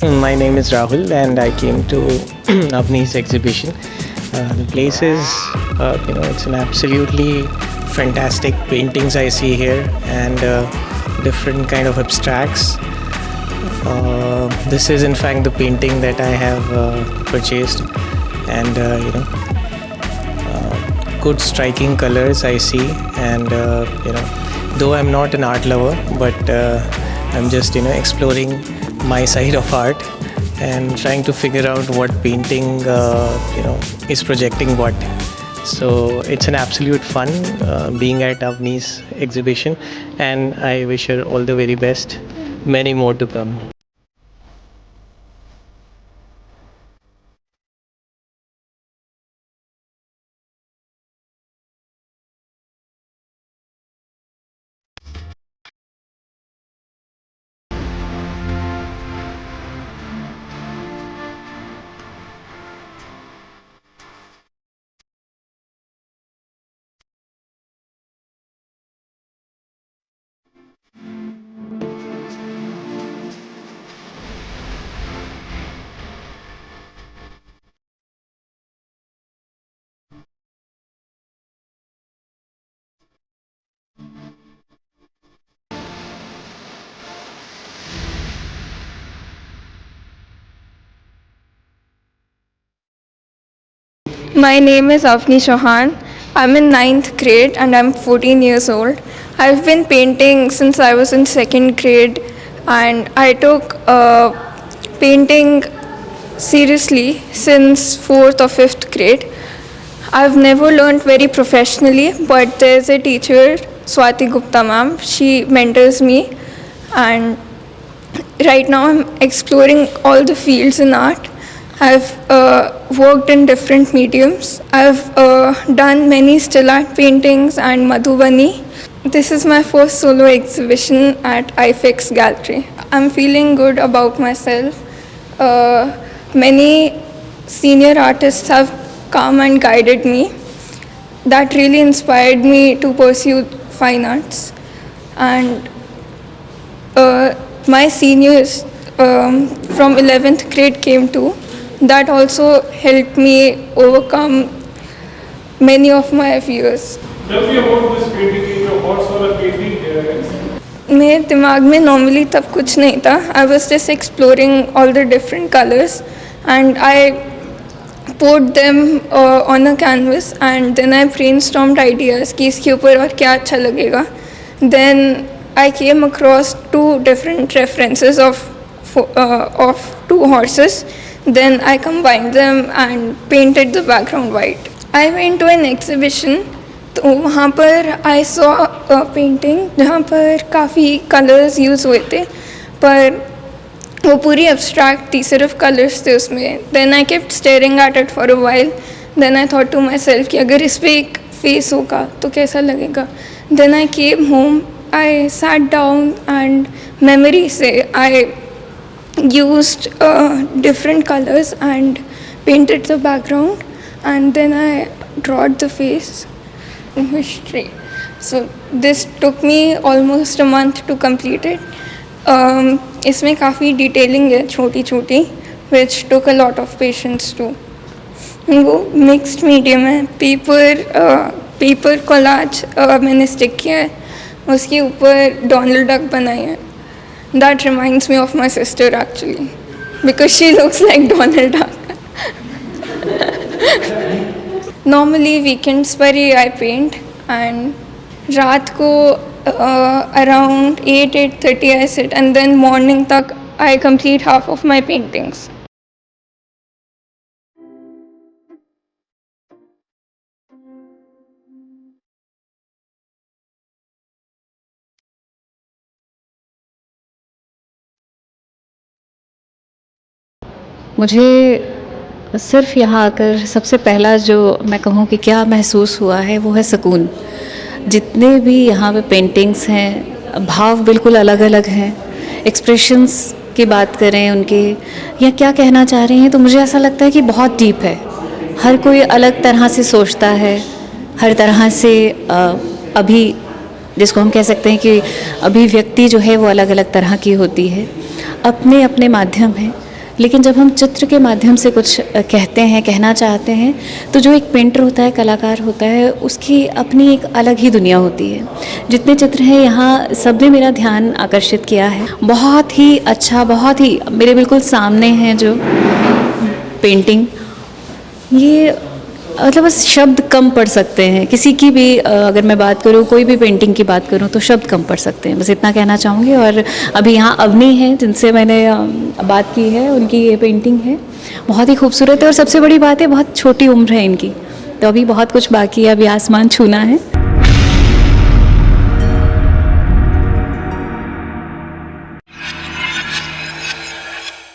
My name is Rahul, and I came to Avni's exhibition. The place is, it's an absolutely fantastic paintings I see here, and different kind of abstracts. This is in fact the painting that I have purchased, and good striking colors I see, and though I'm not an art lover, but I'm just exploring my side of art and trying to figure out what painting is projecting what. So it's an absolute fun being at Avni's exhibition, and I wish her all the very best. Many more to come. My name is Avni Chauhan. I'm in ninth grade and I'm 14 years old. I've been painting since I was in second grade, and I took painting seriously since fourth or fifth grade. I've never learned very professionally, but there's a teacher, Swati Gupta ma'am. She mentors me, and right now I'm exploring all the fields in art. I've worked in different mediums. I've done many still art paintings and Madhubani. This is my first solo exhibition at IFEX Gallery. I'm feeling good about myself. Many senior artists have come and guided me. That really inspired me to pursue fine arts. And my seniors from 11th grade came too. That also helped me overcome many of my fears. Tell me about this painting. What sort of painting is? मेरे दिमाग में normally तब कुछ नहीं था. I was just exploring all the different colors, and I poured them on a canvas, and then I brainstormed ideas कि इसके ऊपर और क्या अच्छा लगेगा. Then I came across two different references of two horses. Then I combined them and painted the background white. I went to an exhibition, तो वहाँ पर I saw a painting जहाँ पर काफ़ी कलर्स यूज़ हुए थे, पर वो पूरी abstract थी, सिर्फ कलर्स थे उसमें. Then I kept staring at it for a while. Then I thought to myself कि अगर इस पे एक face होगा तो कैसा लगेगा. Then I came home, I sat down, and memory से I used different colors and painted the background, and then I drawed the face history. So this took me almost a month to complete it. इसमें काफ़ी detailing है छोटी छोटी, which took a lot of patience too. वो mixed medium है. Paper collage मैंने stick किया है, उसके ऊपर डोनाल्ड डक बनाई है. That reminds me of my sister actually, because she looks like Donald Duck. Normally weekends पर ही I paint, and रात को around 8:30 I sit, and then morning तक I complete half of my paintings. मुझे सिर्फ़ यहाँ आकर सबसे पहला जो मैं कहूँ कि क्या महसूस हुआ है वो है सुकून. जितने भी यहाँ पे पेंटिंग्स हैं, भाव बिल्कुल अलग अलग हैं. एक्सप्रेशंस की बात करें उनके, या क्या कहना चाह रहे हैं, तो मुझे ऐसा लगता है कि बहुत डीप है. हर कोई अलग तरह से सोचता है, हर तरह से अभी जिसको हम कह सकते हैं कि अभिव्यक्ति जो है वो अलग अलग तरह की होती है. अपने अपने माध्यम हैं, लेकिन जब हम चित्र के माध्यम से कुछ कहते हैं, कहना चाहते हैं, तो जो एक पेंटर होता है, कलाकार होता है, उसकी अपनी एक अलग ही दुनिया होती है। जितने चित्र हैं यहाँ सब ने मेरा ध्यान आकर्षित किया है। बहुत ही अच्छा, बहुत ही मेरे बिल्कुल सामने है जो पेंटिंग, ये मतलब बस शब्द कम पढ़ सकते हैं किसी की भी। अगर मैं बात करूँ, कोई भी पेंटिंग की बात करूँ तो शब्द कम पढ़ सकते हैं, बस इतना कहना चाहूँगी। और अभी यहाँ अवनी है जिनसे मैंने बात की है, उनकी ये पेंटिंग है, बहुत ही खूबसूरत है। और सबसे बड़ी बात है बहुत छोटी उम्र है इनकी, तो अभी बहुत कुछ बाकी है, अभी आसमान छूना है।